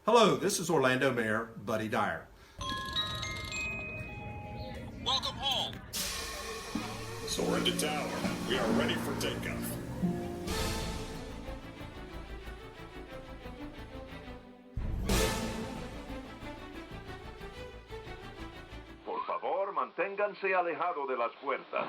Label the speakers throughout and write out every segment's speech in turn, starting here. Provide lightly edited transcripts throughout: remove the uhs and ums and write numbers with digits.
Speaker 1: Hello, this is Orlando Mayor Buddy Dyer.
Speaker 2: Welcome home.
Speaker 3: Soar into tower. We are ready for takeoff.
Speaker 4: Por favor, manténganse alejado de las puertas.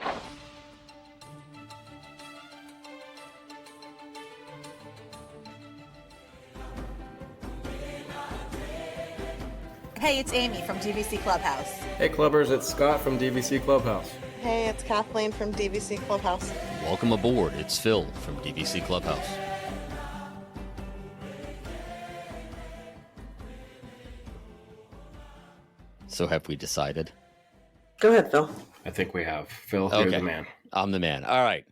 Speaker 5: Hey, it's Amy from DVC Clubhouse.
Speaker 6: Hey Clubbers, it's Scott from DVC Clubhouse.
Speaker 7: Hey, it's Kathleen from DVC Clubhouse.
Speaker 8: Welcome aboard. It's Phil from DVC Clubhouse. So have we decided?
Speaker 7: Go ahead, Phil.
Speaker 6: I think we have. Phil, you're the man.
Speaker 8: I'm the man. All right.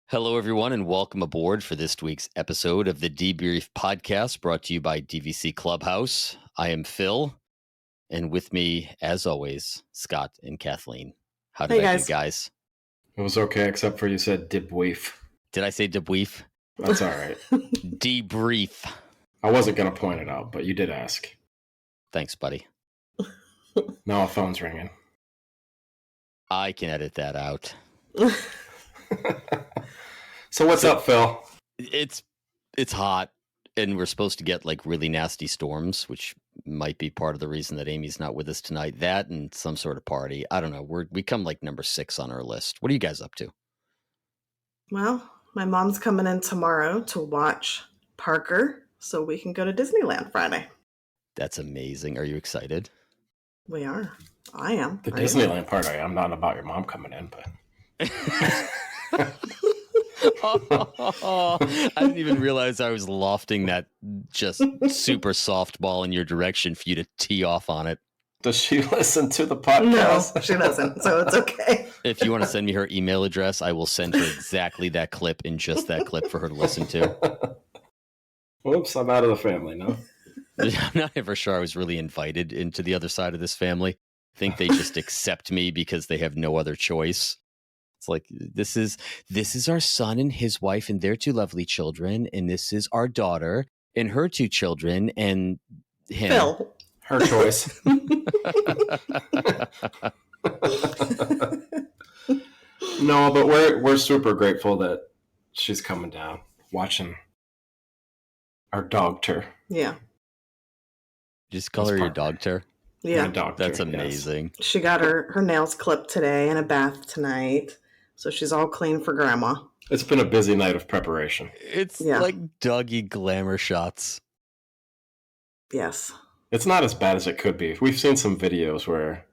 Speaker 8: Hello, everyone, and welcome aboard for this week's episode of the Debrief Podcast brought to you by DVC Clubhouse. I am Phil, and with me, as always, Scott and Kathleen. How did I do, guys?
Speaker 6: It was okay, except for you said debrief.
Speaker 8: Did I say debrief?
Speaker 6: That's all right.
Speaker 8: Debrief.
Speaker 6: I wasn't going to point it out, but you did ask.
Speaker 8: Thanks, buddy.
Speaker 6: Now a phone's ringing.
Speaker 8: I can edit that out.
Speaker 6: So what's up, Phil?
Speaker 8: It's hot, and we're supposed to get like really nasty storms, which might be part of the reason that Amy's not with us tonight. That and some sort of party. I don't know. We come like number 6 on our list. What are you guys up to?
Speaker 7: Well, my mom's coming in tomorrow to watch Parker so we can go to Disneyland Friday.
Speaker 8: That's amazing. Are you excited?
Speaker 7: We are. I am.
Speaker 6: The Disneyland part, I'm not about your mom coming in, but...
Speaker 8: I didn't even realize I was lofting that just super softball in your direction for you to tee off on it.
Speaker 6: Does she listen to the podcast?
Speaker 7: No, she doesn't, so it's okay.
Speaker 8: If you want to send me her email address, I will send her exactly that clip and just that clip for her to listen to.
Speaker 6: Whoops, I'm out of the family now.
Speaker 8: I'm not ever sure I was really invited into the other side of this family. I think they just accept me because they have no other choice. It's like, this is our son and his wife and their 2 lovely children, and this is our daughter and her 2 children and him.
Speaker 7: Phil.
Speaker 6: Her choice. No, but we're super grateful that she's coming down, watching our dog tour.
Speaker 7: Yeah.
Speaker 8: Just call her your dogter.
Speaker 7: Yeah.
Speaker 8: That's amazing.
Speaker 7: Yes. She got her nails clipped today and a bath tonight, so she's all clean for Grandma.
Speaker 6: It's been a busy night of preparation.
Speaker 8: It's like doggy glamour shots.
Speaker 7: Yes.
Speaker 6: It's not as bad as it could be. We've seen some videos where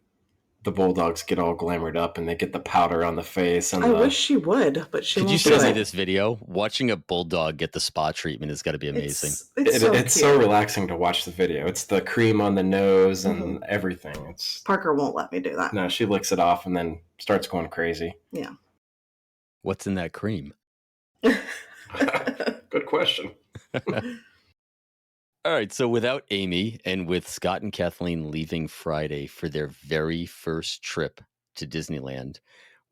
Speaker 6: the bulldogs get all glamored up and they get the powder on the face. And
Speaker 7: I wish she would, but she won't.
Speaker 8: Could you send me this video? Watching a bulldog get the spa treatment has got to be amazing.
Speaker 7: It's
Speaker 6: so relaxing to watch the video. It's the cream on the nose and everything.
Speaker 7: Parker won't let me do that.
Speaker 6: No, she licks it off and then starts going crazy.
Speaker 7: Yeah.
Speaker 8: What's in that cream?
Speaker 6: Good question.
Speaker 8: All right, so without Amy and with Scott and Kathleen leaving Friday for their very first trip to Disneyland,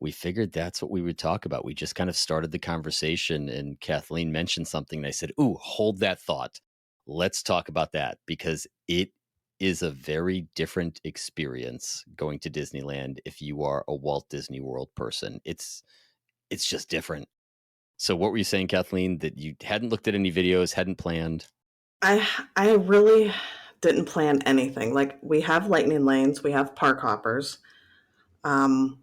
Speaker 8: we figured that's what we would talk about. We just kind of started the conversation and Kathleen mentioned something and I said, ooh, hold that thought. Let's talk about that because it is a very different experience going to Disneyland if you are a Walt Disney World person. It's just different. So what were you saying, Kathleen, that you hadn't looked at any videos, hadn't planned?
Speaker 7: I really didn't plan anything. Like, we have lightning lanes, we have park hoppers. I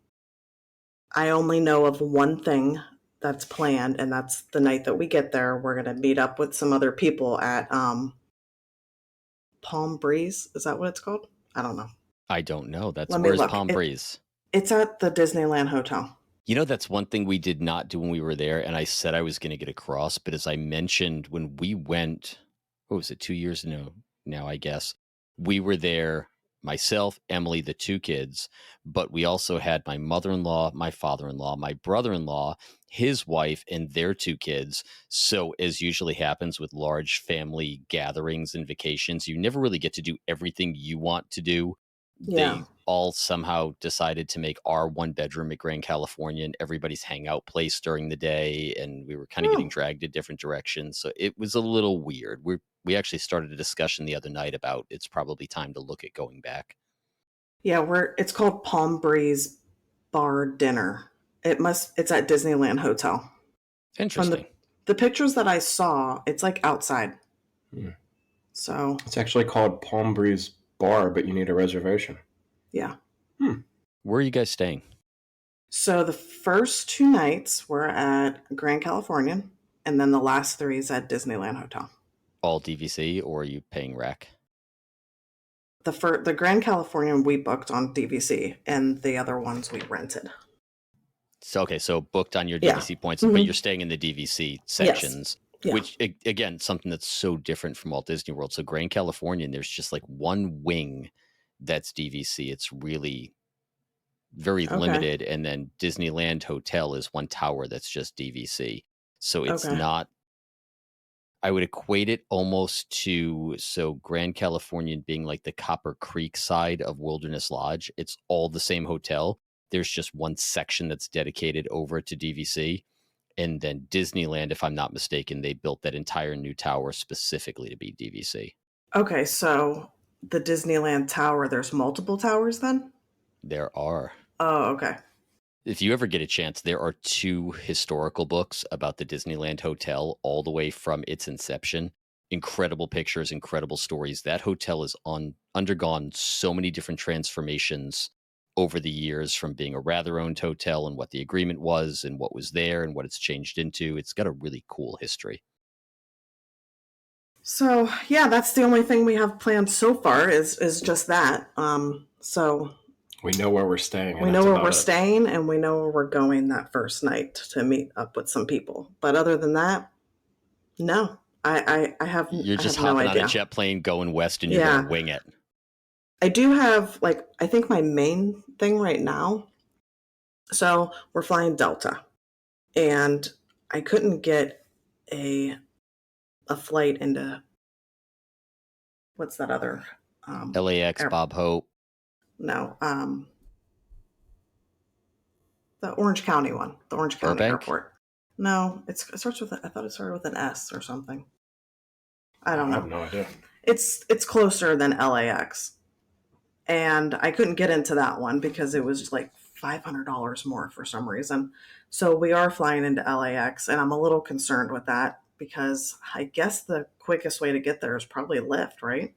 Speaker 7: only know of one thing that's planned, and that's the night that we get there. We're going to meet up with some other people at Palm Breeze. Is that what it's called? I don't know.
Speaker 8: I don't know. Where's Palm Breeze?
Speaker 7: It's at the Disneyland Hotel.
Speaker 8: You know, that's one thing we did not do when we were there, and I said I was going to get across, but as I mentioned, when we went, what was it, 2 years ago now, I guess, we were there, myself, Emily, the 2 kids, but we also had my mother-in-law, my father-in-law, my brother-in-law, his wife, and their 2 kids. So as usually happens with large family gatherings and vacations, you never really get to do everything you want to do
Speaker 7: Yeah.
Speaker 8: They all somehow decided to make our one bedroom at Grand Californian everybody's hangout place during the day, and we were kind of getting dragged in different directions. So it was a little weird. We actually started a discussion the other night about it's probably time to look at going back.
Speaker 7: Yeah, it's called Palm Breeze Bar Dinner. It's at Disneyland Hotel.
Speaker 8: Interesting.
Speaker 7: From the pictures that I saw, it's like outside. So
Speaker 6: It's actually called Palm Breeze Bar, but you need a reservation.
Speaker 7: yeah.
Speaker 8: Where are you guys staying?
Speaker 7: So the first 2 nights were at Grand Californian, and then the last 3 is at Disneyland Hotel.
Speaker 8: All DVC, or are you paying rack?
Speaker 7: The Grand Californian we booked on DVC, and the other ones we rented.
Speaker 8: So, okay, so booked on your
Speaker 7: Yeah.
Speaker 8: DVC points, but you're staying in the DVC sections,
Speaker 7: Yeah.
Speaker 8: which, again, something that's so different from Walt Disney World. So Grand Californian, there's just like one wing that's DVC. It's really very
Speaker 7: Okay.
Speaker 8: limited. And then Disneyland Hotel is one tower that's just DVC. So it's
Speaker 7: Okay.
Speaker 8: not, I would equate it almost to, so Grand Californian being like the Copper Creek side of Wilderness Lodge. It's all the same hotel. There's just one section that's dedicated over to DVC. And then Disneyland, if I'm not mistaken, they built that entire new tower specifically to be DVC.
Speaker 7: Okay, so the Disneyland Tower, there's multiple towers then?
Speaker 8: There are.
Speaker 7: Oh, okay.
Speaker 8: If you ever get a chance, there are 2 historical books about the Disneyland Hotel all the way from its inception. Incredible pictures, incredible stories. That hotel has undergone so many different transformations over the years, from being a Rather owned hotel and what the agreement was and what was there and what it's changed into. It's got a really cool history.
Speaker 7: So yeah, that's the only thing we have planned so far is just that. So
Speaker 6: We know where we're staying.
Speaker 7: we know where we're staying, and we know where we're going that first night to meet up with some people. But other than that, no. I have
Speaker 8: You're just
Speaker 7: I have no
Speaker 8: hopping on
Speaker 7: idea.
Speaker 8: a jet plane going west and you're
Speaker 7: Yeah.
Speaker 8: going to wing it.
Speaker 7: I do have, like, I think my main thing right now. So we're flying Delta, and I couldn't get a flight into what's that other
Speaker 8: LAX,
Speaker 7: air-
Speaker 8: Bob Hope.
Speaker 7: no the Orange County one, the Orange County
Speaker 8: Burbank?
Speaker 7: Airport. No, it starts with I thought it started with an S or something. I don't
Speaker 6: I
Speaker 7: know.
Speaker 6: have no idea.
Speaker 7: It's closer than LAX. And I couldn't get into that one because it was like $500 more for some reason. So we are flying into LAX, and I'm a little concerned with that because I guess the quickest way to get there is probably Lyft, right?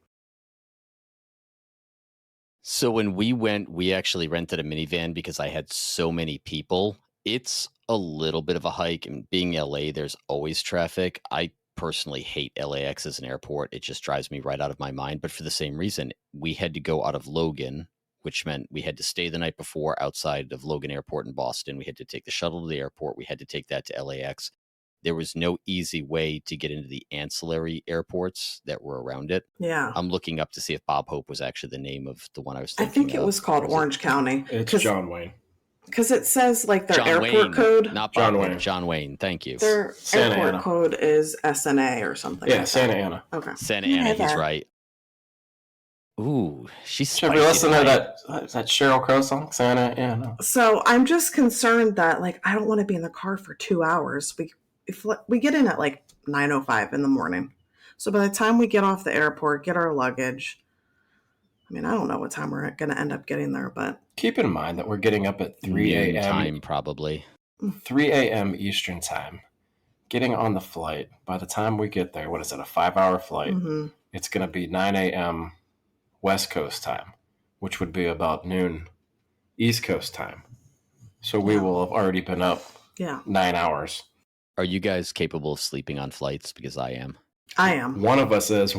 Speaker 8: So when we went, we actually rented a minivan because I had so many people. It's a little bit of a hike, and being LA, there's always traffic. I personally hate LAX as an airport. It just drives me right out of my mind. But for the same reason, we had to go out of Logan, which meant we had to stay the night before outside of Logan Airport in Boston. We had to take the shuttle to the airport. We had to take that to LAX. There was no easy way to get into the ancillary airports that were around it.
Speaker 7: Yeah.
Speaker 8: I'm looking up to see if Bob Hope was actually the name of the one I was
Speaker 7: I
Speaker 8: thinking
Speaker 7: think it
Speaker 8: of.
Speaker 7: was called
Speaker 8: Or was
Speaker 7: Orange County.
Speaker 6: It's John Wayne.
Speaker 7: Because it says like their
Speaker 8: John
Speaker 7: airport
Speaker 8: Wayne,
Speaker 7: code.
Speaker 8: not
Speaker 6: John
Speaker 8: Bob Hope,
Speaker 6: Wayne.
Speaker 8: John Wayne. Thank you.
Speaker 7: Their
Speaker 6: Santa
Speaker 7: airport
Speaker 6: Ana.
Speaker 7: code is SNA or something.
Speaker 6: Yeah,
Speaker 7: like
Speaker 6: Santa
Speaker 7: that.
Speaker 6: Ana.
Speaker 7: Okay.
Speaker 8: Santa
Speaker 7: Yeah,
Speaker 8: Ana, he's
Speaker 7: that.
Speaker 8: right. Ooh, she's
Speaker 6: Should we
Speaker 8: spicy
Speaker 6: listen to
Speaker 8: tonight.
Speaker 6: that Sheryl Crow song? Santa Ana.
Speaker 7: So I'm just concerned that, like, I don't want to be in the car for 2 hours. If we get in at like 9:05 in the morning, so by the time we get off the airport, get our luggage. I mean, I don't know what time we're going to end up getting there, but
Speaker 6: Keep in mind that we're getting up at 3
Speaker 8: Noon
Speaker 6: a.m.
Speaker 8: time, probably.
Speaker 6: 3 a.m. Eastern time. Getting on the flight. By the time we get there, what is it, a 5-hour flight?
Speaker 7: mhm.
Speaker 6: It's going to be 9 a.m. West Coast time, which would be about noon East Coast time. So we
Speaker 7: Yeah.
Speaker 6: will have already been up
Speaker 7: Yeah,
Speaker 6: 9 hours.
Speaker 8: Are you guys capable of sleeping on flights? Because I am.
Speaker 7: I am.
Speaker 6: One of us is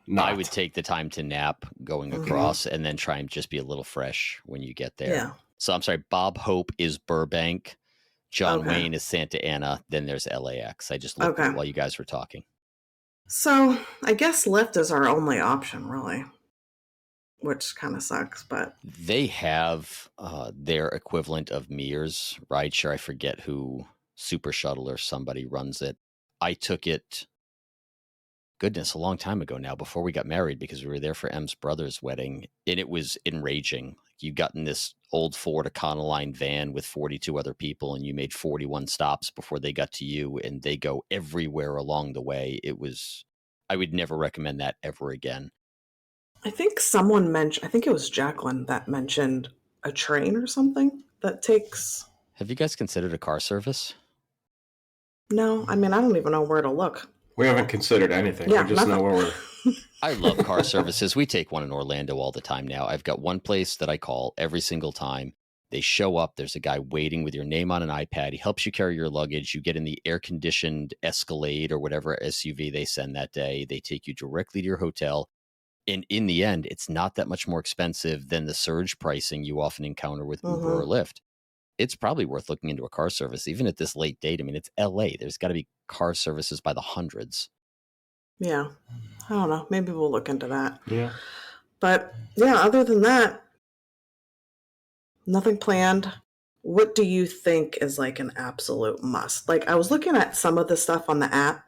Speaker 6: not.
Speaker 8: I would take the time to nap going
Speaker 7: Mhm.
Speaker 8: across and then try and just be a little fresh when you get there.
Speaker 7: Yeah.
Speaker 8: So I'm sorry, Bob Hope is Burbank. John
Speaker 7: Okay.
Speaker 8: Wayne is Santa Ana. Then there's LAX. I just looked at
Speaker 7: Okay.
Speaker 8: it while you guys were talking.
Speaker 7: So I guess Lyft is our only option, really, which kind of sucks. But
Speaker 8: They have their equivalent of Mears rideshare. I forget who, Super Shuttle or somebody runs it. I took it goodness, a long time ago now, before we got married, because we were there for M's brother's wedding, and it was enraging. You got in this old Ford Econoline van with 42 other people, and you made 41 stops before they got to you, and they go everywhere along the way. I would never recommend that ever again.
Speaker 7: I think someone mentioned, I think it was Jacqueline that mentioned a train or something that takes.
Speaker 8: Have you guys considered a car service?
Speaker 7: No, I mean, I don't even know where to look.
Speaker 6: We haven't considered anything.
Speaker 7: Yeah,
Speaker 6: We just know where we're.
Speaker 8: I love car services. We take one in Orlando all the time now. I've got one place that I call every single time. They show up. There's a guy waiting with your name on an iPad. He helps you carry your luggage. You get in the air-conditioned Escalade or whatever SUV they send that day. They take you directly to your hotel. And in the end, it's not that much more expensive than the surge pricing you often encounter with Uber or Lyft. It's probably worth looking into a car service, even at this late date. I mean, it's LA. There's got to be car services by the hundreds.
Speaker 7: Yeah. I don't know. Maybe we'll look into that.
Speaker 6: Yeah.
Speaker 7: But yeah, other than that, nothing planned. What do you think is like an absolute must? Like, I was looking at some of the stuff on the app,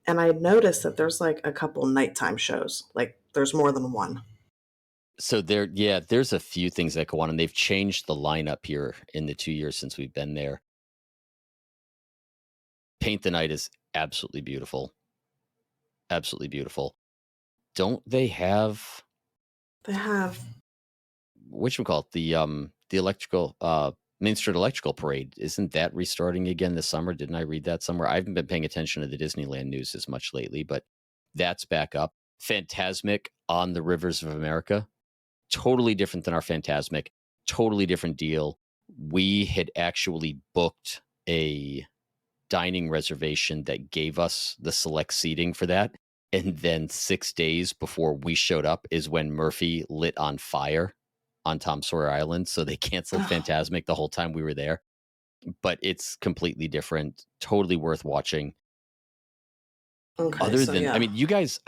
Speaker 7: and I noticed that there's like a couple nighttime shows. Like, there's more than one.
Speaker 8: So there's a few things that go on, and they've changed the lineup here in the 2 years since we've been there. Paint the Night is absolutely beautiful. Absolutely beautiful. Don't they have?
Speaker 7: They have.
Speaker 8: Whatchamacallit, the electrical Main Street Electrical Parade, isn't that restarting again this summer? Didn't I read that somewhere? I haven't been paying attention to the Disneyland news as much lately, but that's back up. Phantasmic on the Rivers of America, totally different than our Phantasmic, totally different deal. We had actually booked a dining reservation that gave us the select seating for that. And then 6 days before we showed up is when Murphy lit on fire on Tom Sawyer Island. So they canceled Phantasmic the whole time we were there. But it's completely different, totally worth watching.
Speaker 7: Okay,
Speaker 8: Other
Speaker 7: so
Speaker 8: than,
Speaker 7: yeah.
Speaker 8: I mean, you guys,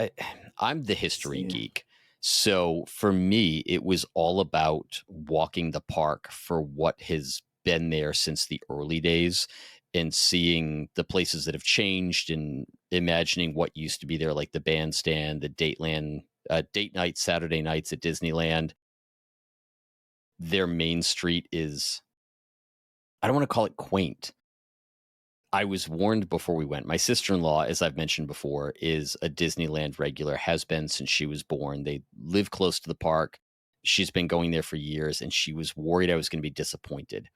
Speaker 8: I'm the history geek. So for me, it was all about walking the park for what has been there since the early days and seeing the places that have changed and imagining what used to be there, like the bandstand, the date night, Saturday nights at Disneyland. Their main street is, I don't want to call it quaint. I was warned before we went. My sister-in-law, as I've mentioned before, is a Disneyland regular, has been since she was born. They live close to the park. She's been going there for years, and she was worried I was going to be disappointed.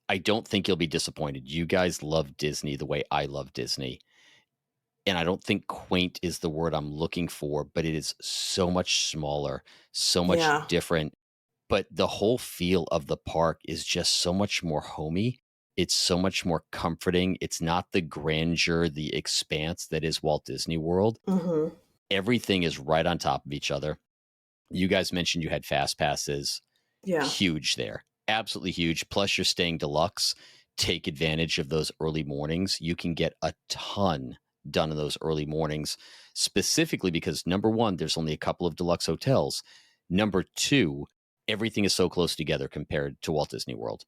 Speaker 8: I don't think you'll be disappointed. You guys love Disney the way I love Disney. And I don't think quaint is the word I'm looking for, but it is so much smaller, so much different. But the whole feel of the park is just so much more homey. It's so much more comforting. It's not the grandeur, the expanse that is Walt Disney World.
Speaker 7: Mm-hmm.
Speaker 8: Everything is right on top of each other. You guys mentioned you had fast passes.
Speaker 7: Yeah.
Speaker 8: Huge there. Absolutely huge. Plus you're staying deluxe. Take advantage of those early mornings. You can get a ton done in those early mornings, specifically because number one, there's only a couple of deluxe hotels. Number two, everything is so close together compared to Walt Disney World.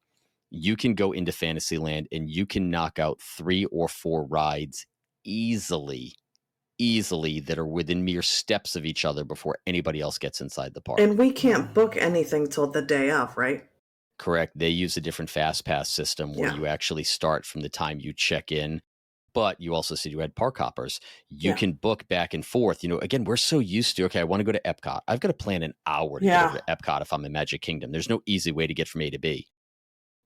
Speaker 8: You can go into Fantasyland and you can knock out 3 or 4 rides easily that are within mere steps of each other before anybody else gets inside the park.
Speaker 7: And we can't book anything till the day of, right?
Speaker 8: Correct. They use a different fast pass system where you actually start from the time you check in. But you also said you had park hoppers. You can book back and forth. You know, again, we're so used to, okay, I want to go to Epcot. I've got to plan an hour to get over to Epcot if I'm in Magic Kingdom. There's no easy way to get from A to B.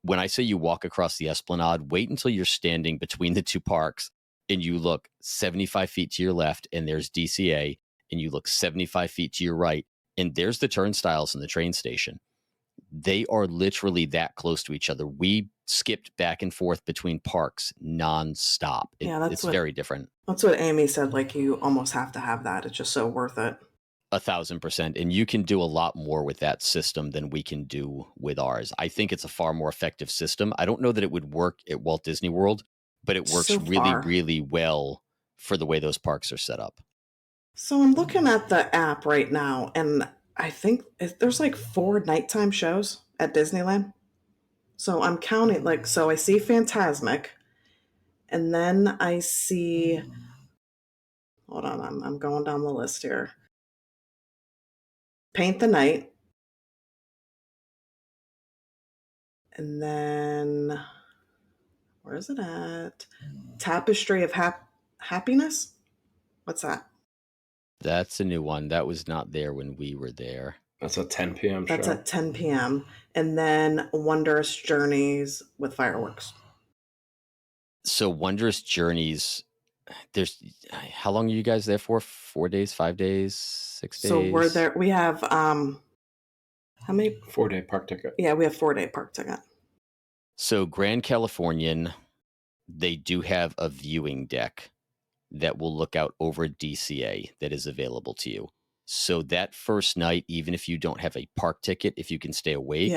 Speaker 8: When I say you walk across the Esplanade, wait until you're standing between the two parks and you look 75 feet to your left and there's DCA, and you look 75 feet to your right and there's the turnstiles and the train station. They are literally that close to each other. We skipped back and forth between parks nonstop. It's very different.
Speaker 7: That's what Amy said. Like, you almost have to have that. It's just so worth it.
Speaker 8: 1,000%. And you can do a lot more with that system than we can do with ours. I think it's a far more effective system. I don't know that it would work at Walt Disney World, but it works really well for the way those parks are set up.
Speaker 7: So I'm looking at the app right now, and I think there's like 4 nighttime shows at Disneyland. So I'm counting, like, so I see Phantasmic, and then I see Hold on, I'm going down the list here. Paint the Night. And then, where is it at? Tapestry of Happiness? What's that?
Speaker 8: That's a new one. That was not there when we were there.
Speaker 6: That's a 10 p.m.
Speaker 7: That's
Speaker 6: show.
Speaker 7: at 10 p.m. And then Wondrous Journeys with fireworks.
Speaker 8: So Wondrous Journeys, there's how long are you guys there for? 4 days, 5 days, 6 days?
Speaker 7: So we're there. We have, how many?
Speaker 6: 4-day park ticket.
Speaker 7: Yeah, we have 4-day park ticket.
Speaker 8: So Grand Californian, they do have a viewing deck that will look out over DCA that is available to you. So that first night, even if you don't have a park ticket, if you can stay awake,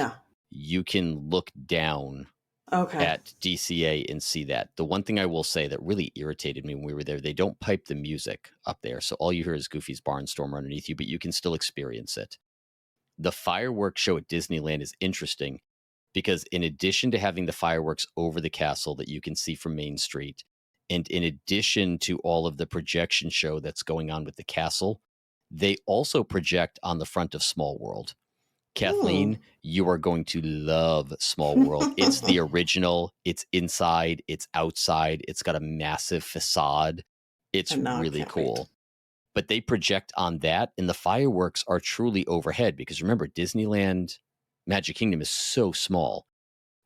Speaker 8: you can look down at DCA and see that. The one thing I will say that really irritated me when we were there, they don't pipe the music up there. So all you hear is Goofy's Barnstormer underneath you, but you can still experience it. The fireworks show at Disneyland is interesting because in addition to having the fireworks over the castle that you can see from Main Street, and in addition to all of the projection show that's going on with the castle, they also project on the front of Small World. Kathleen, you are going to love Small World. It's the original. It's inside. It's outside. It's got a massive facade. It's really cool. Wait. But they project on that, and the fireworks are truly overhead because remember, Disneyland Magic Kingdom is so small.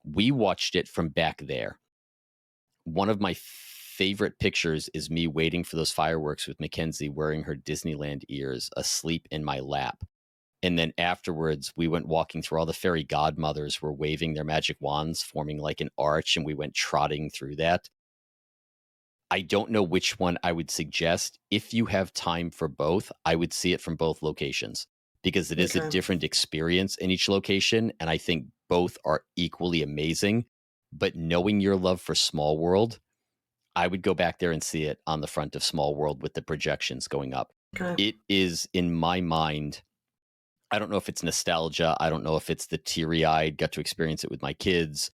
Speaker 8: We watched it from back there. One of my favorite pictures is me waiting for those fireworks with Mackenzie wearing her Disneyland ears, asleep in my lap. And then afterwards, we went walking through. All the fairy godmothers were waving their magic wands, forming like an arch, and we went trotting through that. I don't know which one I would suggest. If you have time for both, I would see it from both locations because it is a different experience in each location. And I think both are equally amazing. But knowing your love for Small World, I would go back there and see it on the front of Small World with the projections going up. It is, in my mind, I don't know if it's nostalgia. I don't know if it's the teary-eyed, got to experience it with my kids.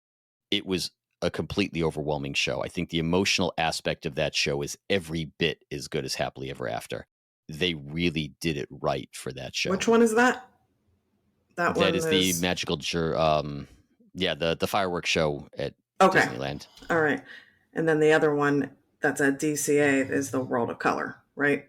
Speaker 8: It was a completely overwhelming show. I think the emotional aspect of that show is every bit as good as Happily Ever After. They really did it right for that show.
Speaker 7: Which one is that?
Speaker 8: That is the magical, the fireworks show at Disneyland.
Speaker 7: All right. And then the other one that's at DCA is the World of Color, right?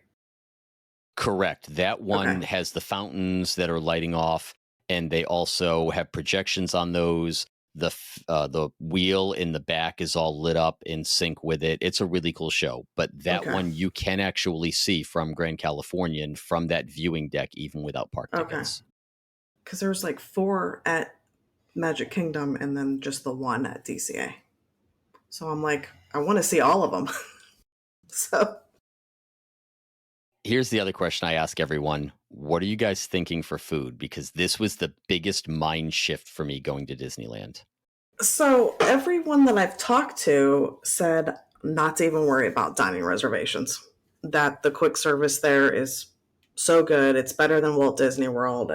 Speaker 8: Correct. That one has the fountains that are lighting off, and they also have projections on those. The wheel in the back is all lit up in sync with it. It's a really cool show. But that one you can actually see from Grand Californian from that viewing deck, even without park tickets.
Speaker 7: Because there was like 4 at Magic Kingdom and then just the one at DCA. So I'm like, I want to see all of them. So
Speaker 8: here's the other question I ask everyone. What are you guys thinking for food? Because this was the biggest mind shift for me going to Disneyland.
Speaker 7: So everyone that I've talked to said not to even worry about dining reservations. That the quick service there is so good. It's better than Walt Disney World.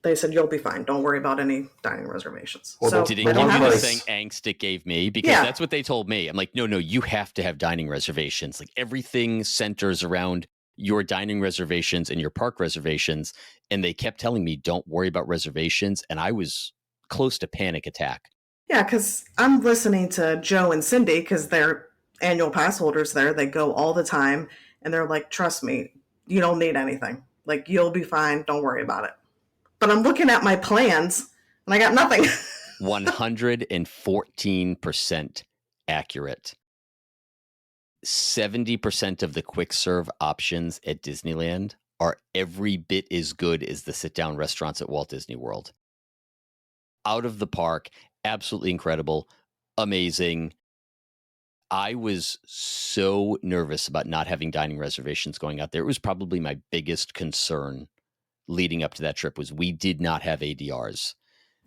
Speaker 7: They said you'll be fine. Don't worry about any dining reservations.
Speaker 8: Well, so did it give you the same angst it gave me? Because that's what they told me. I'm like, no, you have to have dining reservations. Like everything centers around your dining reservations and your park reservations. And they kept telling me, don't worry about reservations. And I was close to panic attack.
Speaker 7: Yeah, because I'm listening to Joe and Cindy because they're annual pass holders there. They go all the time. And they're like, trust me, you don't need anything. Like, you'll be fine. Don't worry about it. But I'm looking at my plans and I got nothing.
Speaker 8: 114% accurate. 70% of the quick serve options at Disneyland are every bit as good as the sit-down restaurants at Walt Disney World. Out of the park, absolutely incredible, amazing. I was so nervous about not having dining reservations going out there. It was probably my biggest concern leading up to that trip was we did not have ADRs.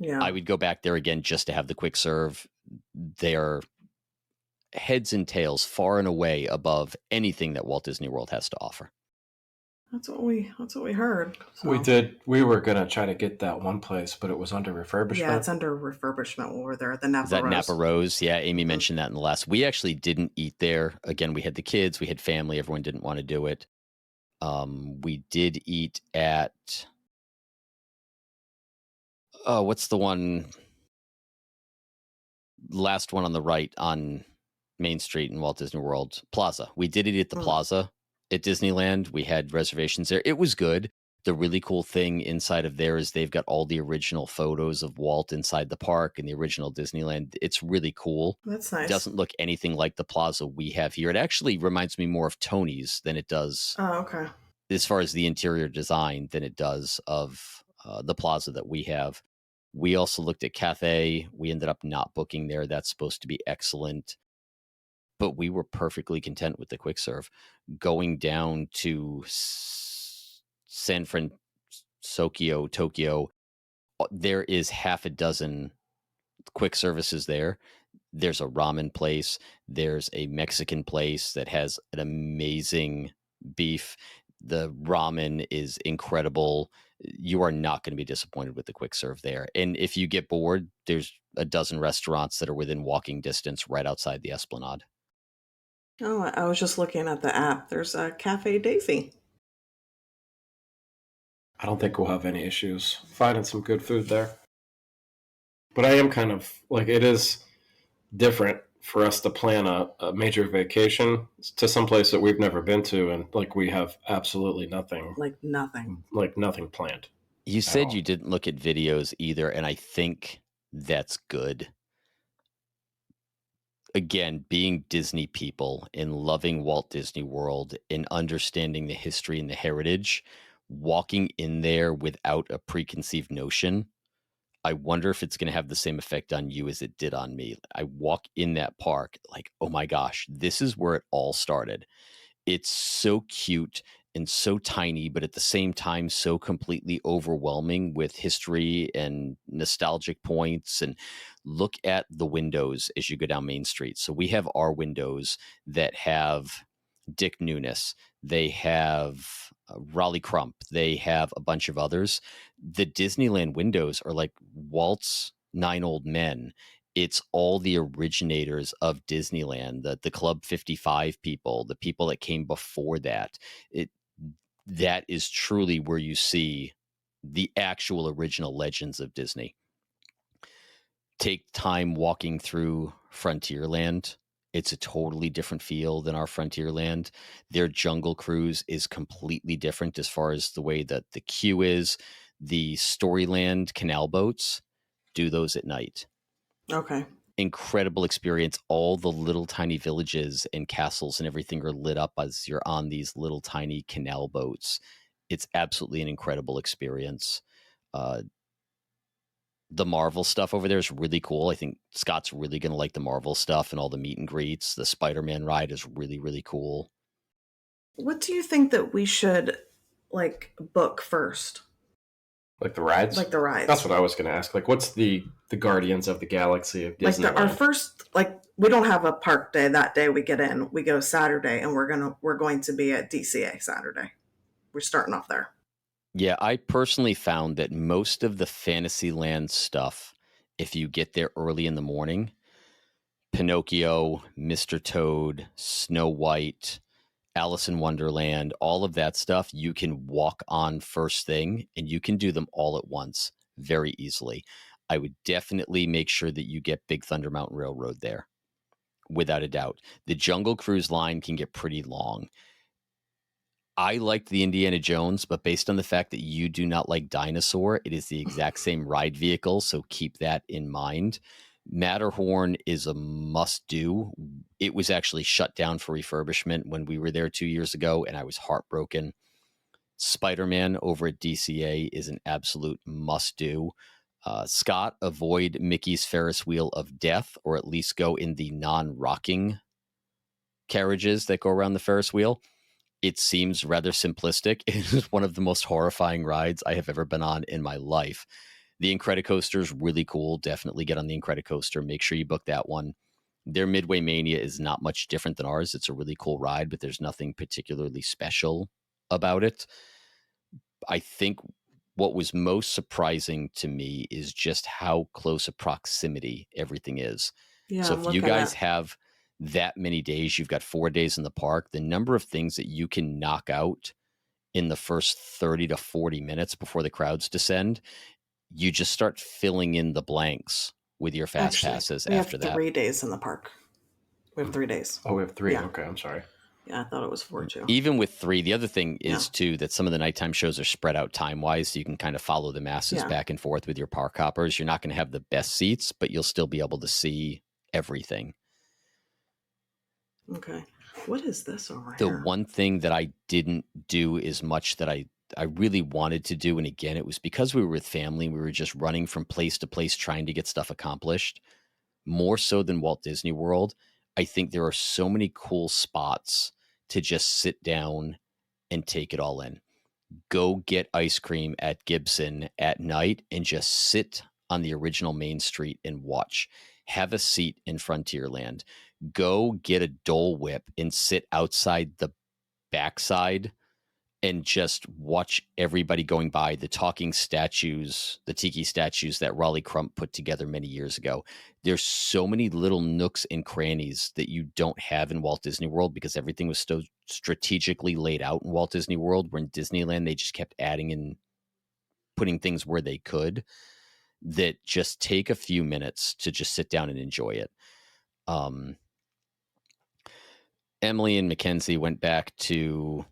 Speaker 7: Yeah.
Speaker 8: I would go back there again just to have the quick serve. They're heads and tails far and away above anything that Walt Disney World has to offer.
Speaker 7: That's what we heard. So.
Speaker 6: We were gonna try to get that one place, but it was under refurbishment.
Speaker 7: Yeah, it's under refurbishment when we're there at the Napa
Speaker 8: Is that
Speaker 7: Rose.
Speaker 8: Napa Rose? Yeah, Amy
Speaker 7: Mhm.
Speaker 8: mentioned that in the last. We actually didn't eat there. Again, we had the kids, we had family, everyone didn't want to do it. We did eat at what's the one last one on the right on Main Street in Walt Disney World? Plaza. We did eat at the Plaza at Disneyland. We had reservations there. It was good. The really cool thing inside of there is they've got all the original photos of Walt inside the park and the original Disneyland. It's really cool.
Speaker 7: That's nice.
Speaker 8: It doesn't look anything like the plaza we have here. It actually reminds me more of Tony's than it does.
Speaker 7: Oh, okay.
Speaker 8: As far as the interior design than it does of the plaza that we have. We also looked at Cathay. We ended up not booking there. That's supposed to be excellent. But we were perfectly content with the quick serve. Going down to San Francisco, Tokyo, there is half a dozen quick services there. There's a ramen place. There's a Mexican place that has an amazing beef. The ramen is incredible. You are not going to be disappointed with the quick serve there. And if you get bored, there's a dozen restaurants that are within walking distance right outside the Esplanade.
Speaker 7: Oh, I was just looking at the app. There's a Cafe Daisy.
Speaker 6: I don't think we'll have any issues finding some good food there. But I am kind of like, it is different for us to plan a major vacation to some place that we've never been to, and like we have absolutely nothing planned.
Speaker 8: You said you didn't look at videos either, and I think that's good. Again, being Disney people and loving Walt Disney World and understanding the history and the heritage, walking in there without a preconceived notion, I wonder if it's going to have the same effect on you as it did on me. I walk in that park like, oh my gosh, this is where it all started. It's so cute and so tiny, but at the same time, so completely overwhelming with history and nostalgic points. And look at the windows as you go down Main Street. So we have our windows that have Dick Nunis. They have Raleigh Crump. They have a bunch of others. The Disneyland windows are like Walt's 9 Old Men. It's all the originators of Disneyland, the Club 55 people, the people that came before that. That is truly where you see the actual original legends of Disney. Take time walking through Frontierland. It's a totally different feel than our Frontierland. Their Jungle Cruise is completely different as far as the way that the queue is. The Storyland canal boats, do those at night.
Speaker 7: Okay.
Speaker 8: Incredible experience. All the little tiny villages and castles and everything are lit up as you're on these little tiny canal boats. It's absolutely an incredible experience. The Marvel stuff over there is really cool. I think Scott's really going to like the Marvel stuff and all the meet and greets. The Spider-Man ride is really, really cool.
Speaker 7: What do you think that we should book first?
Speaker 6: Like the rides?
Speaker 7: Like the rides.
Speaker 6: That's what I was going to ask. Like, what's the Guardians of the Galaxy of Disney?
Speaker 7: Our first, we don't have a park day that day we get in. We go Saturday, and we're going to be at DCA Saturday. We're starting off there.
Speaker 8: Yeah, I personally found that most of the Fantasyland stuff, if you get there early in the morning, Pinocchio, Mr. Toad, Snow White, Alice in Wonderland, all of that stuff, you can walk on first thing and you can do them all at once very easily. I would definitely make sure that you get Big Thunder Mountain Railroad there, without a doubt. The Jungle Cruise line can get pretty long. I liked the Indiana Jones, but based on the fact that you do not like Dinosaur, it is the exact same ride vehicle, so keep that in mind. Matterhorn is a must-do. It was actually shut down for refurbishment when we were there 2 years ago, and I was heartbroken. Spider-Man over at DCA is an absolute must-do. Scott, avoid Mickey's Ferris Wheel of Death, or at least go in the non-rocking carriages that go around the Ferris wheel. It seems rather simplistic. It is one of the most horrifying rides I have ever been on in my life. The Incredicoaster is really cool. Definitely get on the Incredicoaster. Make sure you book that one. Their Midway Mania is not much different than ours. It's a really cool ride, but there's nothing particularly special about it. I think what was most surprising to me is just how close a proximity everything is.
Speaker 7: Yeah,
Speaker 8: So
Speaker 7: I'm
Speaker 8: if you
Speaker 7: looking
Speaker 8: guys
Speaker 7: at.
Speaker 8: have that many days, you've got 4 days in the park, the number of things that you can knock out in the first 30 to 40 minutes before the crowds descend, you just start filling in the blanks with your fast
Speaker 7: Actually,
Speaker 8: passes
Speaker 7: we have
Speaker 8: after that.
Speaker 7: 3 days in the park. We have 3 days.
Speaker 6: Oh, we have 3.
Speaker 7: Yeah.
Speaker 6: Okay, I'm sorry.
Speaker 7: Yeah, I thought it was 4 too.
Speaker 8: Even with 3, the other thing is
Speaker 7: Yeah.
Speaker 8: too that some of the nighttime shows are spread out time-wise, so you can kind of follow the masses
Speaker 7: Yeah.
Speaker 8: back and forth with your park hoppers. You're not going to have the best seats, but you'll still be able to see everything.
Speaker 7: Okay. What is this over
Speaker 8: The
Speaker 7: here?
Speaker 8: one thing that I didn't do as much that I really wanted to do, and again, it was because we were with family, we were just running from place to place trying to get stuff accomplished, more so than Walt Disney World. I think there are so many cool spots to just sit down and take it all in. Go get ice cream at Gibson at night and just sit on the original Main Street and watch. Have a seat in Frontierland. Go get a Dole Whip and sit outside the backside and just watch everybody going by. The talking statues, the tiki statues that Raleigh Crump put together many years ago. There's so many little nooks and crannies that you don't have in Walt Disney World because everything was so strategically laid out in Walt Disney World, where in Disneyland, they just kept adding and putting things where they could, that just take a few minutes to just sit down and enjoy it. Emily and Mackenzie went back to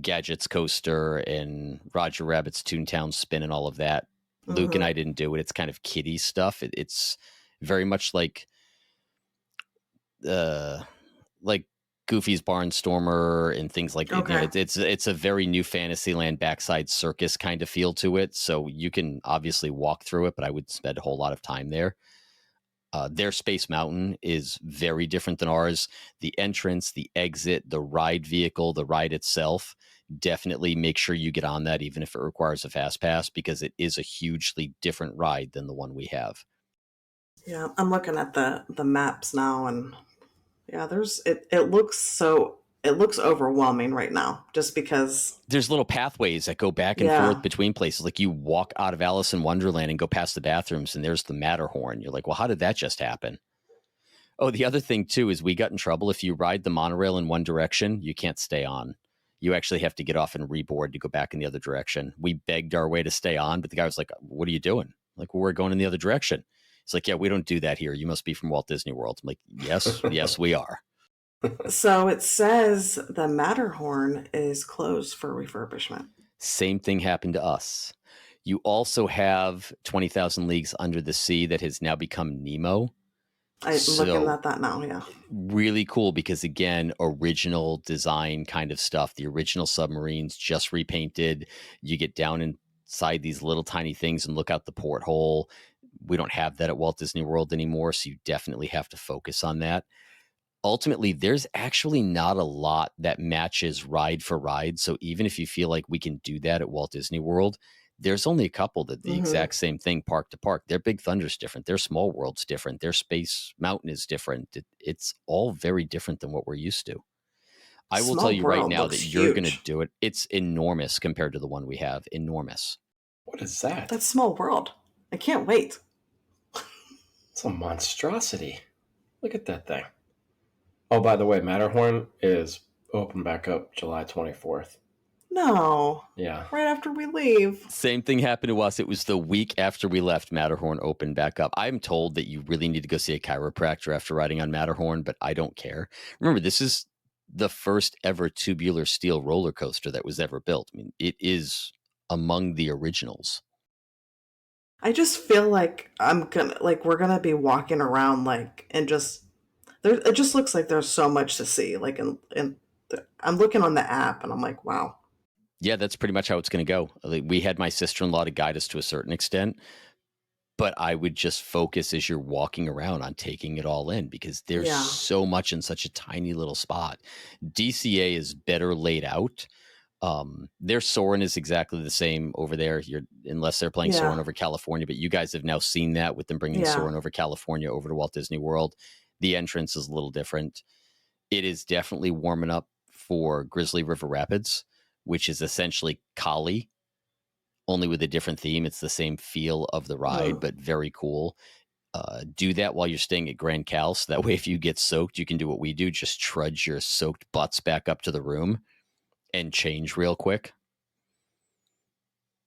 Speaker 8: Gadget's Coaster and Roger Rabbit's Toontown Spin and all of that. Luke and I didn't do it. It's kind of kiddie stuff. It's very much like Goofy's Barnstormer and things like
Speaker 7: Okay.
Speaker 8: it's a very new Fantasyland backside circus kind of feel to it. So you can obviously walk through it, but I would spend a whole lot of time there. Their Space Mountain is very different than ours. The entrance, the exit, the ride vehicle, the ride itself, definitely make sure you get on that, even if it requires a fast pass, because it is a hugely different ride than the one we have.
Speaker 7: Yeah, I'm looking at the maps now, and yeah, it looks overwhelming right now, just because
Speaker 8: There's little pathways that go back and
Speaker 7: Yeah.
Speaker 8: forth between places. Like you walk out of Alice in Wonderland and go past the bathrooms, and there's the Matterhorn. You're like, well, how did that just happen? Oh, the other thing too is we got in trouble. If you ride the monorail in one direction, you can't stay on. You actually have to get off and reboard to go back in the other direction. We begged our way to stay on, but the guy was like, what are you doing? Like, well, we're going in the other direction. It's like, yeah, we don't do that here. You must be from Walt Disney World. I'm like, yes, yes, we are.
Speaker 7: So it says the Matterhorn is closed for refurbishment.
Speaker 8: Same thing happened to us. You also have 20,000 Leagues Under the Sea that has now become Nemo.
Speaker 7: I'm looking at that now, yeah.
Speaker 8: Really cool because, again, original design kind of stuff. The original submarines just repainted. You get down inside these little tiny things and look out the porthole. We don't have that at Walt Disney World anymore, so you definitely have to focus on that. Ultimately, there's actually not a lot that matches ride for ride. So even if you feel like we can do that at Walt Disney World, there's only a couple that the exact same thing park to park. Their Big Thunder's different. Their Small World's different. Their Space Mountain is different. It's all very different than what we're used to. I will
Speaker 7: Small
Speaker 8: tell you right
Speaker 7: World
Speaker 8: now
Speaker 7: looks
Speaker 8: that you're going to
Speaker 7: huge.
Speaker 8: do it. It's enormous compared to the one we have. Enormous.
Speaker 6: What is that?
Speaker 7: That's Small World. I can't wait.
Speaker 6: It's a monstrosity. Look at that thing. Oh, by the way, Matterhorn is open back up July 24th.
Speaker 7: No.
Speaker 6: Yeah.
Speaker 7: Right after we leave.
Speaker 8: Same thing happened to us. It was the week after we left, Matterhorn opened back up. I'm told that you really need to go see a chiropractor after riding on Matterhorn, but I don't care. Remember, this is the first ever tubular steel roller coaster that was ever built. I mean, it is among the originals.
Speaker 7: I just feel like we're gonna be walking around and just it just looks like there's so much to see. I'm looking on the app and I'm like, wow.
Speaker 8: Yeah, that's pretty much how it's going to go. We had my sister-in-law to guide us to a certain extent, but I would just focus as you're walking around on taking it all in because there's
Speaker 7: Yeah.
Speaker 8: so much in such a tiny little spot. DCA is better laid out. Their Soarin' is exactly the same over there, unless they're playing
Speaker 7: Yeah.
Speaker 8: Soarin' over California, but you guys have now seen that with them bringing
Speaker 7: Yeah.
Speaker 8: Soarin' over California over to Walt Disney World. The entrance is a little different. It is definitely warming up for Grizzly River Rapids. which is essentially Kali, only with a different theme. It's the same feel of the ride, but very cool. Do that while you're staying at Grand Cal. So that way, if you get soaked, you can do what we do. Just trudge your soaked butts back up to the room and change real quick.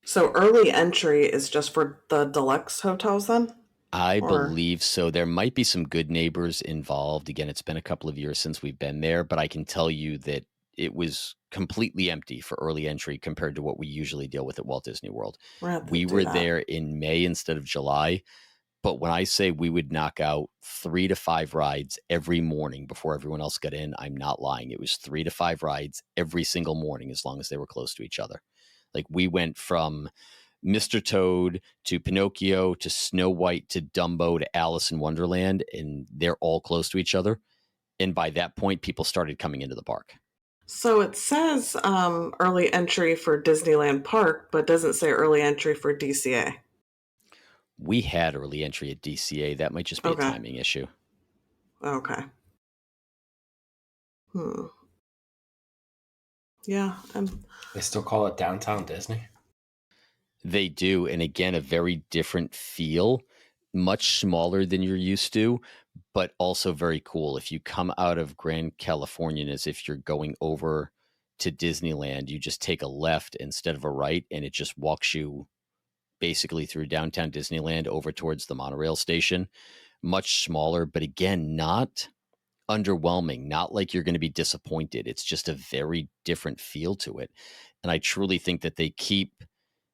Speaker 7: So early entry is just for the deluxe hotels then?
Speaker 8: I believe so. There might be some good neighbors involved. Again, it's been a couple of years since we've been there, but I can tell you that it was completely empty for early entry compared to what we usually deal with at Walt Disney World. We were there in May instead of July. But when I say we would knock out 3 to 5 rides every morning before everyone else got in, I'm not lying. It was 3 to 5 rides every single morning as long as they were close to each other. Like we went from Mr. Toad to Pinocchio to Snow White to Dumbo to Alice in Wonderland, and they're all close to each other. And by that point, people started coming into the park.
Speaker 7: So it says early entry for Disneyland Park, but doesn't say early entry for DCA.
Speaker 8: We had early entry at DCA. That might just be a timing issue.
Speaker 7: Okay. Yeah.
Speaker 6: They still call it Downtown Disney?
Speaker 8: They do. And again, a very different feel, much smaller than you're used to, but also very cool. If you come out of Grand Californian as if you're going over to Disneyland, you just take a left instead of a right, and it just walks you basically through downtown Disneyland over towards the monorail station. Much smaller, but again, not underwhelming, not like you're going to be disappointed. It's just a very different feel to it. And I truly think that they keep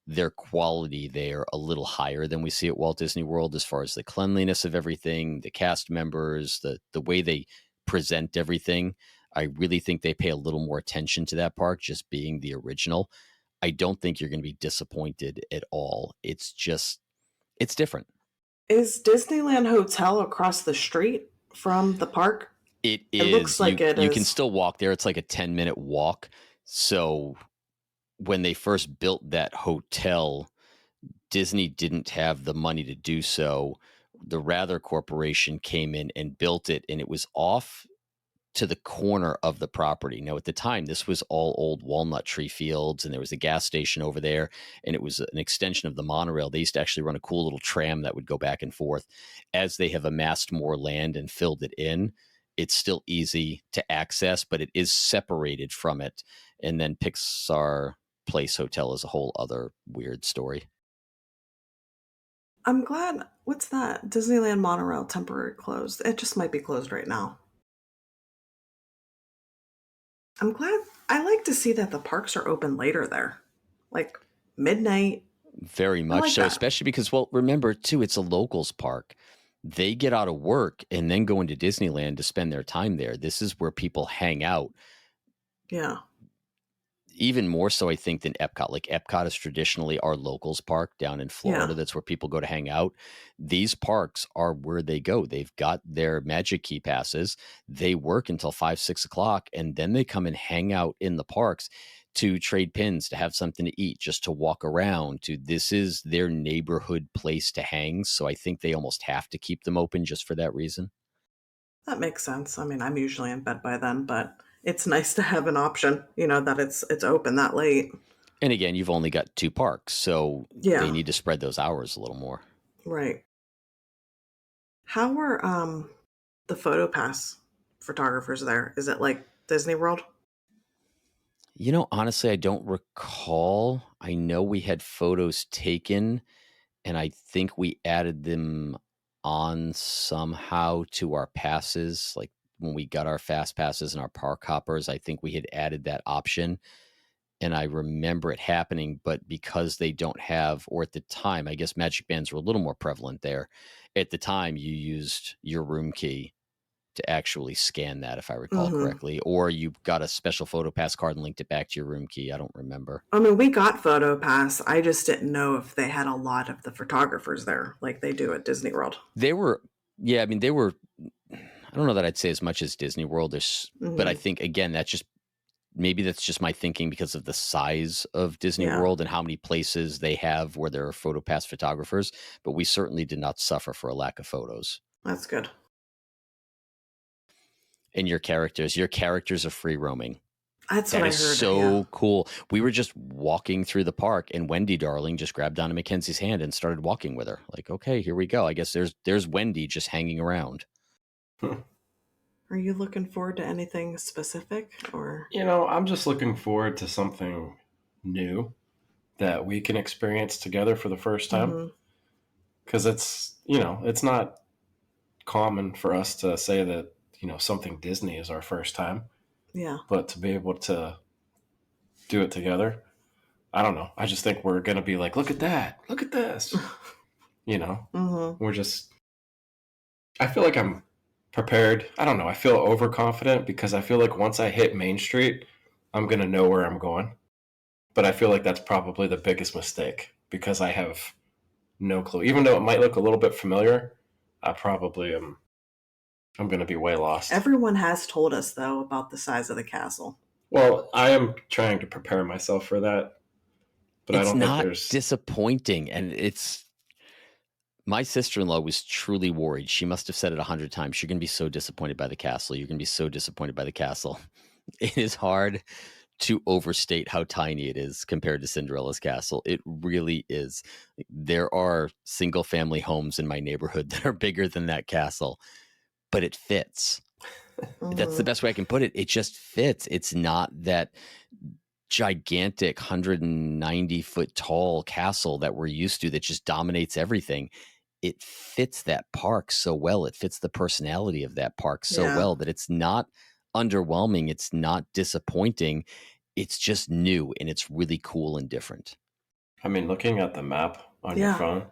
Speaker 8: their quality there a little higher than we see at Walt Disney World as far as the cleanliness of everything, the cast members, the way they present everything. I really think they pay a little more attention to that park, just being the original. I don't think you're going to be disappointed at all. It's different.
Speaker 7: Is Disneyland Hotel across the street from the park?
Speaker 8: It is.
Speaker 7: It looks like
Speaker 8: you can still walk there. It's like a 10-minute walk. So when they first built that hotel, Disney didn't have the money to do so. The Rather Corporation came in and built it, and it was off to the corner of the property. Now, at the time, this was all old walnut tree fields, and there was a gas station over there, and it was an extension of the monorail. They used to actually run a cool little tram that would go back and forth. As they have amassed more land and filled it in, it's still easy to access, but it is separated from it. And then Pixar Place Hotel is a whole other weird story.
Speaker 7: I'm glad. What's that? Disneyland monorail temporary closed. It just might be closed right now. I'm glad. I like to see that the parks are open later there, like midnight.
Speaker 8: Very much
Speaker 7: like
Speaker 8: so,
Speaker 7: that.
Speaker 8: especially because, well, remember, too, it's a locals park. They get out of work and then go into Disneyland to spend their time there. This is where people hang out.
Speaker 7: Yeah.
Speaker 8: Even more so, I think, than Epcot. Like Epcot is traditionally our locals park down in Florida.
Speaker 7: Yeah.
Speaker 8: That's where people go to hang out. These parks are where they go. They've got their Magic Key passes. They work until 5, 6 o'clock, and then they come and hang out in the parks to trade pins, to have something to eat, just to walk around. This is their neighborhood place to hang. So I think they almost have to keep them open just for that reason.
Speaker 7: That makes sense. I mean, I'm usually in bed by then, but it's nice to have an option, that it's open that late.
Speaker 8: And again, you've only got 2 parks, so they need to spread those hours a little more.
Speaker 7: Right. How were the PhotoPass photographers there? Is it like Disney World?
Speaker 8: Honestly, I don't recall. I know we had photos taken, and I think we added them on somehow to our passes. Like when we got our fast passes and our park hoppers, I think we had added that option. And I remember it happening, but because they don't have, or at the time, I guess Magic Bands were a little more prevalent there. At the time, you used your room key to actually scan that, if I recall correctly, or you got a special PhotoPass card and linked it back to your room key. I don't remember.
Speaker 7: I mean, we got PhotoPass. I just didn't know if they had a lot of the photographers there like they do at Disney World.
Speaker 8: They were, I don't know that I'd say as much as Disney World, but I think, again, maybe that's just my thinking because of the size of Disney World and how many places they have where there are PhotoPass photographers, but we certainly did not suffer for a lack of photos.
Speaker 7: That's good.
Speaker 8: And your characters are free roaming.
Speaker 7: That's
Speaker 8: That
Speaker 7: what I
Speaker 8: is
Speaker 7: heard.
Speaker 8: so
Speaker 7: Yeah.
Speaker 8: cool. We were just walking through the park, and Wendy, darling, just grabbed Donna Mackenzie's hand and started walking with her. Like, okay, here we go. I guess there's Wendy just hanging around.
Speaker 7: Are you looking forward to anything specific, or?
Speaker 6: I'm just looking forward to something new that we can experience together for the first time.
Speaker 7: Mhm.
Speaker 6: Because it's not common for us to say that, something Disney is our first time,
Speaker 7: Yeah.
Speaker 6: but to be able to do it together, I don't know. I just think we're going to be like, look at that. Look at this.
Speaker 7: Mm-hmm.
Speaker 6: I feel like I'm prepared. I don't know. I feel overconfident because I feel like once I hit Main Street, I'm going to know where I'm going. But I feel like that's probably the biggest mistake because I have no clue. Even though it might look a little bit familiar, I probably am. I'm going to be way lost.
Speaker 7: Everyone has told us, though, about the size of the castle.
Speaker 6: Well, I am trying to prepare myself for that, but I
Speaker 8: It's
Speaker 6: don't think
Speaker 8: not
Speaker 6: there's.
Speaker 8: disappointing, and my sister-in-law was truly worried. She must have said it 100 times. You're going to be so disappointed by the castle. You're going to be so disappointed by the castle. It is hard to overstate how tiny it is compared to Cinderella's castle. It really is. There are single-family homes in my neighborhood that are bigger than that castle, but it fits. That's the best way I can put it. It just fits. It's not that gigantic 190 foot tall castle that we're used to that just dominates everything. It fits that park so well. It fits the personality of that park so well that it's not underwhelming. It's not disappointing. It's just new and it's really cool and different.
Speaker 6: I mean, looking at the map on your phone,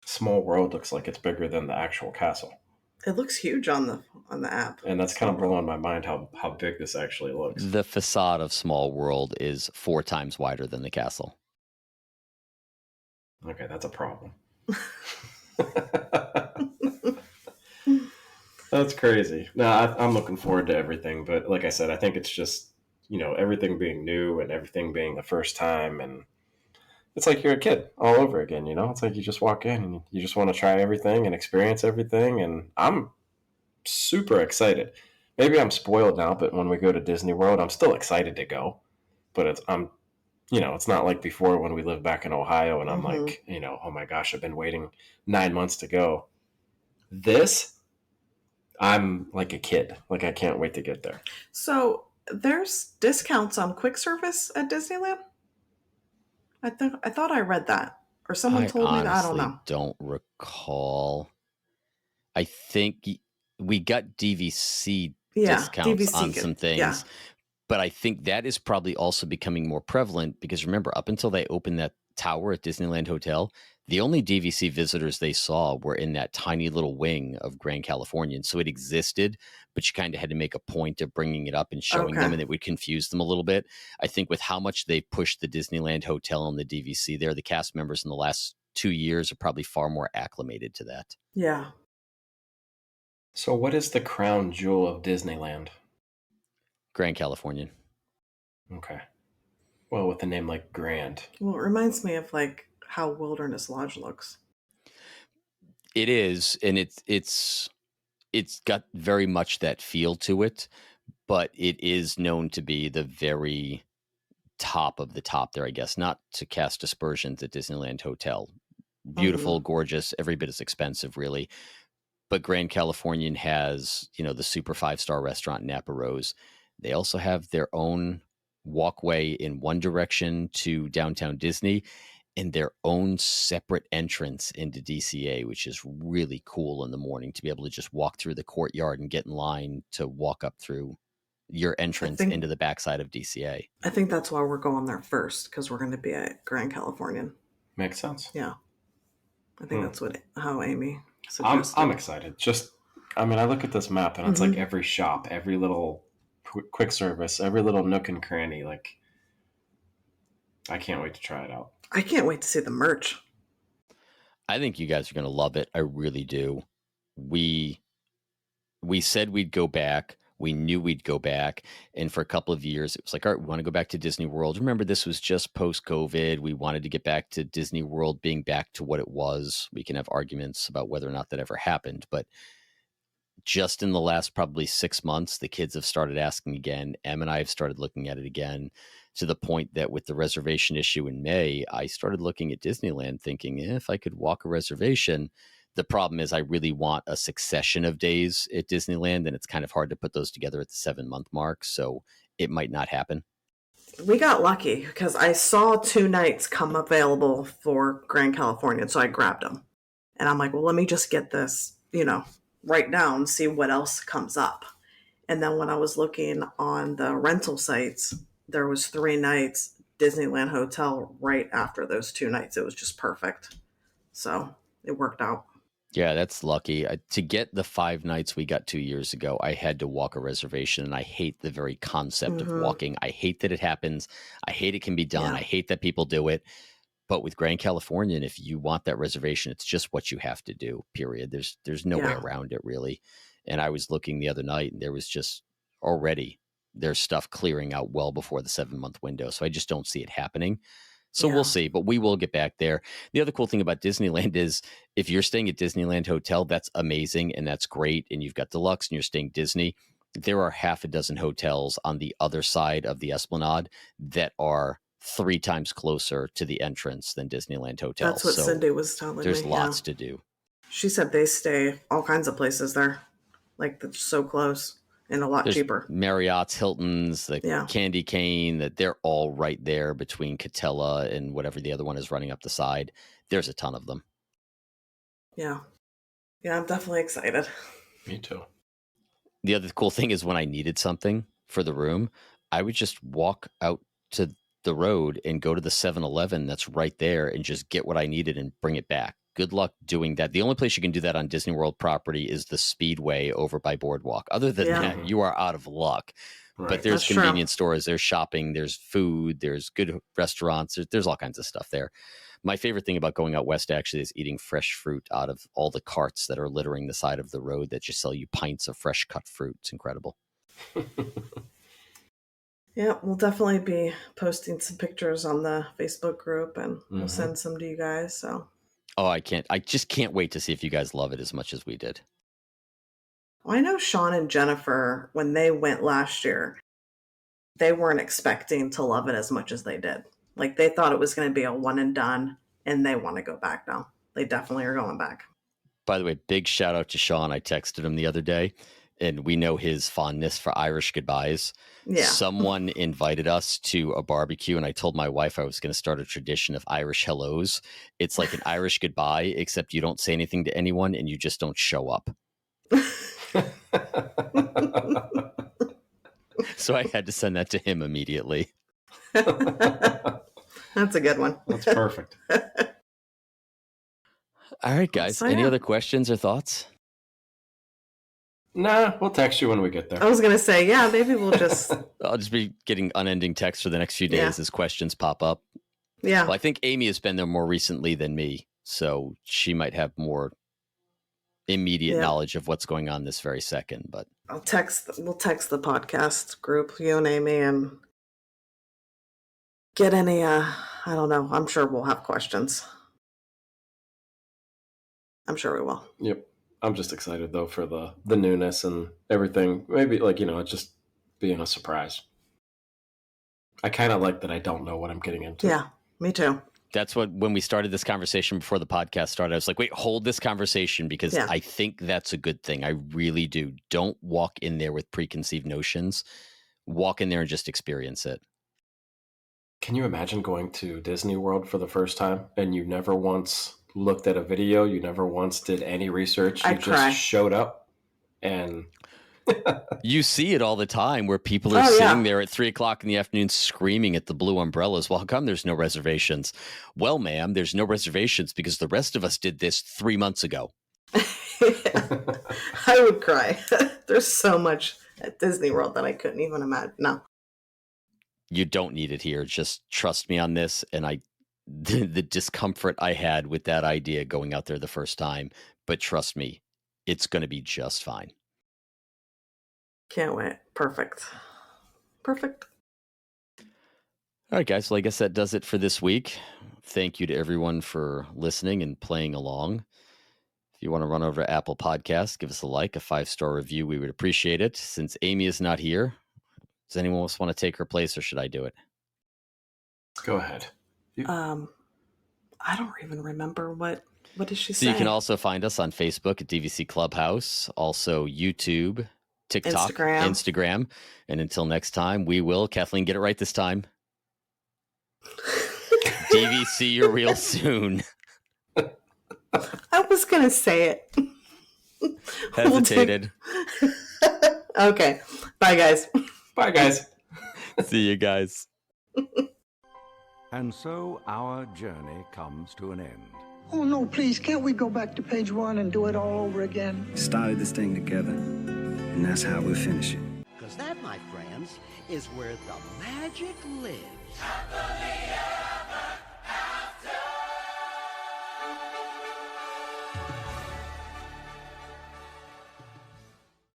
Speaker 6: Small World looks like it's bigger than the actual castle.
Speaker 7: It looks huge on the app.
Speaker 6: And that's kind of blowing my mind how big this actually looks.
Speaker 8: The facade of Small World is 4 times wider than the castle.
Speaker 6: Okay, that's a problem. That's crazy. No, I'm looking forward to everything. But like I said, I think it's just, everything being new and everything being the first time. And it's like you're a kid all over again, It's like you just walk in and you just want to try everything and experience everything. And I'm super excited. Maybe I'm spoiled now, but when we go to Disney World, I'm still excited to go. But it's not like before when we lived back in Ohio and I'm like, oh my gosh, I've been waiting 9 months to go. This, I'm like a kid. Like I can't wait to get there.
Speaker 7: So there's discounts on quick service at Disneyland? I thought I read that. Or someone told me that. I don't know.
Speaker 8: Don't recall. I think we got DVC discounts on some things.
Speaker 7: Yeah.
Speaker 8: But I think that is probably also becoming more prevalent because remember, up until they opened that tower at Disneyland Hotel, the only DVC visitors they saw were in that tiny little wing of Grand Californian. So it existed, but you kind of had to make a point of bringing it up and showing them, and it would confuse them a little bit. I think with how much they've pushed the Disneyland Hotel and the DVC there, the cast members in the last 2 years are probably far more acclimated to that.
Speaker 7: Yeah.
Speaker 6: So what is the crown jewel of Disneyland?
Speaker 8: Grand Californian. Okay.
Speaker 6: Well, with a name like Grand.
Speaker 7: Well, it reminds me of like how Wilderness Lodge looks.
Speaker 8: It is, and it's got very much that feel to it, but it is known to be the very top of the top there, I guess, not to cast aspersions at Disneyland Hotel. Beautiful, gorgeous, every bit as expensive, really. But Grand Californian has, the super 5-star restaurant Napa Rose. They also have their own walkway in one direction to downtown Disney and their own separate entrance into DCA, which is really cool in the morning to be able to just walk through the courtyard and get in line to walk up through your entrance into the backside of DCA.
Speaker 7: I think that's why we're going there first, because we're going to be at Grand Californian.
Speaker 6: Makes sense.
Speaker 7: Yeah. I think that's how Amy suggested.
Speaker 6: I'm excited. I look at this map and it's like every shop, every little quick service, every little nook and cranny. Like, I can't wait to try it out.
Speaker 7: I can't wait to see the merch.
Speaker 8: I think you guys are going to love it. I really do. We said we'd go back. We knew we'd go back. And for a couple of years, it was like, all right, we want to go back to Disney World. Remember, this was just post-COVID. We wanted to get back to Disney World being back to what it was. We can have arguments about whether or not that ever happened. But just in the last probably 6 months, the kids have started asking again. Em and I have started looking at it again, to the point that with the reservation issue in May, I started looking at Disneyland thinking, if I could walk a reservation. The problem is I really want a succession of days at Disneyland, and it's kind of hard to put those together at the 7-month mark. So it might not happen.
Speaker 7: We got lucky because I saw 2 nights come available for Grand Californian, so I grabbed them. And I'm like, well, let me just get this, right now and see what else comes up. And then when I was looking on the rental sites, there was 3 nights Disneyland Hotel right after those 2 nights. It was just perfect. So it worked out.
Speaker 8: Yeah, that's lucky. To get the 5 nights we got 2 years ago, I had to walk a reservation, and I hate the very concept of walking. I hate that it happens. I hate it can be done.
Speaker 7: Yeah.
Speaker 8: I hate that people do it. But with Grand Californian, if you want that reservation, it's just what you have to do, period. There's no way around it, really. And I was looking the other night, and there was just already there's stuff clearing out well before the 7-month window. So I just don't see it happening. So we'll see, but we will get back there. The other cool thing about Disneyland is if you're staying at Disneyland Hotel, that's amazing and that's great. And you've got deluxe and you're staying Disney. There are half a dozen hotels on the other side of the Esplanade that are 3 times closer to the entrance than Disneyland Hotel.
Speaker 7: That's what Cindy was telling me.
Speaker 8: There's lots to do.
Speaker 7: She said they stay all kinds of places there. Like, that's so close and a lot cheaper.
Speaker 8: Marriott's, Hilton's, the Candy Cane, that they're all right there between Catella and whatever the other one is running up the side. There's a ton of them.
Speaker 7: Yeah. Yeah, I'm definitely excited.
Speaker 6: Me too.
Speaker 8: The other cool thing is when I needed something for the room, I would just walk out to the road and go to the 7-Eleven that's right there and just get what I needed and bring it back. Good luck doing that. The only place you can do that on Disney World property is the Speedway over by Boardwalk. Other than that, you are out of luck. Right. But there's convenience stores, there's shopping, there's food, there's good restaurants. There's all kinds of stuff there. My favorite thing about going out west actually is eating fresh fruit out of all the carts that are littering the side of the road that just sell you pints of fresh cut fruit. It's incredible.
Speaker 7: Yeah, we'll definitely be posting some pictures on the Facebook group, and we'll send some to you guys. So.
Speaker 8: Oh, I just can't wait to see if you guys love it as much as we did.
Speaker 7: Well, I know Sean and Jennifer, when they went last year, they weren't expecting to love it as much as they did. Like, they thought it was going to be a one and done, and they want to go back now. They definitely are going back.
Speaker 8: By the way, big shout out to Sean. I texted him the other day, and we know his fondness for Irish goodbyes. Yeah. Someone invited us to a barbecue, and I told my wife I was going to start a tradition of Irish hellos. It's like an Irish goodbye, except you don't say anything to anyone and you just don't show up. So I had to send that to him immediately.
Speaker 7: That's a good one.
Speaker 6: That's perfect.
Speaker 8: All right, guys. Any other questions or thoughts?
Speaker 6: Nah, we'll text you when we get there.
Speaker 7: I was going to say, maybe we'll just...
Speaker 8: I'll just be getting unending texts for the next few days as questions pop up.
Speaker 7: Yeah.
Speaker 8: Well, I think Amy has been there more recently than me, so she might have more immediate knowledge of what's going on this very second. But
Speaker 7: we'll text the podcast group, you and Amy, and get any, I don't know. I'm sure we'll have questions. I'm sure we will.
Speaker 6: Yep. I'm just excited, though, for the newness and everything. Maybe, it's just being a surprise. I kind of like that I don't know what I'm getting into.
Speaker 7: Yeah, me too.
Speaker 8: That's when we started this conversation before the podcast started, I was like, wait, hold this conversation because I think that's a good thing. I really do. Don't walk in there with preconceived notions. Walk in there and just experience it.
Speaker 6: Can you imagine going to Disney World for the first time and you never once looked at a video, you never once did any research, you just showed up and
Speaker 8: you see it all the time where people are sitting there at 3:00 in the afternoon screaming at the blue umbrellas. Well, how come there's no reservations? Well, ma'am, there's no reservations because the rest of us did this 3 months ago.
Speaker 7: I would cry. There's so much at Disney World that I couldn't even imagine. No.
Speaker 8: You don't need it here. Just trust me on this. And the discomfort I had with that idea going out there the first time, but trust me, it's going to be just fine.
Speaker 7: Can't wait. Perfect.
Speaker 8: All right, guys. Well, I guess that does it for this week. Thank you to everyone for listening and playing along. If you want to run over to Apple Podcasts, give us a like, a 5-star review. We would appreciate it. Since Amy is not here, does anyone else want to take her place, or should I do it?
Speaker 6: Go ahead.
Speaker 7: I don't even remember what did she
Speaker 8: So
Speaker 7: say?
Speaker 8: you can also find us on Facebook at DVC Clubhouse, also YouTube, TikTok, Instagram. And until next time, we will, Kathleen, get it right this time. DVC you real soon.
Speaker 7: I was going to say it.
Speaker 8: Hesitated.
Speaker 7: Okay. Bye, guys.
Speaker 6: Bye, guys.
Speaker 8: See you guys.
Speaker 9: And so our journey comes to an end.
Speaker 10: Oh, no, please, can't we go back to page 1 and do it all over again?
Speaker 11: Started this thing together, and that's how we'll finish it.
Speaker 12: Because that, my friends, is where the magic lives.